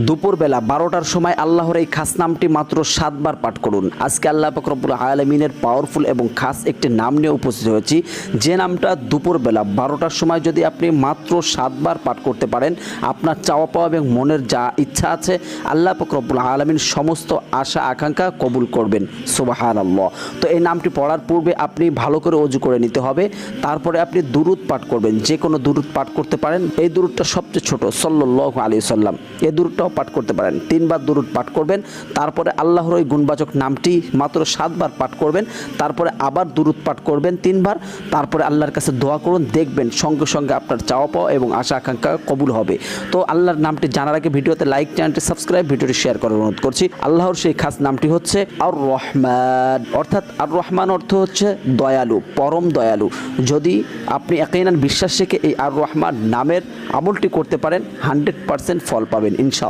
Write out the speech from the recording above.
দুপুরবেলা 12টার সময় আল্লাহর এই খাস নামটি মাত্র 7 বার পাঠ করুন। আজকে আল্লাহ পাক রব্বুল আলামিনের পাওয়ারফুল এবং খাস একটি নাম নিয়ে উপস্থিত হয়েছি, যে নামটা দুপুরবেলা 12টার সময় যদি আপনি মাত্র 7 বার পাঠ করতে পারেন, আপনার চাওয়া পাওয়া এবং মনের যা ইচ্ছা আছে আল্লাহ পাক রব্বুল আলামিন সমস্ত আশা আকাঙ্ক্ষা কবুল করবেন। সুবহানাল্লাহ। তো এই নামটি পড়ার পূর্বে আপনি ভালো করে ওযু করে নিতে হবে, তারপরে আপনি দুরূদ পাঠ করবেন। যে কোনো দুরূদ পাঠ করতে পারেন, এই দুরূদটা সবচেয়ে ছোট, সাল্লাল্লাহু আলাইহি সাল্লাম, এই দুরূদটা পাঠ করতে পারেন। 3 বার দুরূদ পাঠ করবেন, তারপরে আল্লাহর ওই গুণবাচক নামটি মাত্র 7 বার পাঠ করবেন, তারপরে আবার দুরূদ পাঠ করবেন 3 বার, তারপরে আল্লাহর কাছে দোয়া করুন, দেখবেন সঙ্গে সঙ্গে আপনার চাওয়া পাওয়া এবং আশা আকাঙ্ক্ষা কবুল হবে। তো আল্লাহর নামটি জানার আগে ভিডিওতে লাইক, চ্যানেলটি সাবস্ক্রাইব, ভিডিওটি শেয়ার করার অনুরোধ করছি। আল্লাহর সেই খাস নামটি হচ্ছে আর রহমান, অর্থাৎ আর রহমান অর্থ হচ্ছে দয়ালু, পরম দয়ালু। যদি আপনি ইয়াকিনান বিশ্বাস রেখে এই আর রহমান নামের আমলটি করতে পারেন, 100% ফল পাবেন ইনশাআল্লাহ।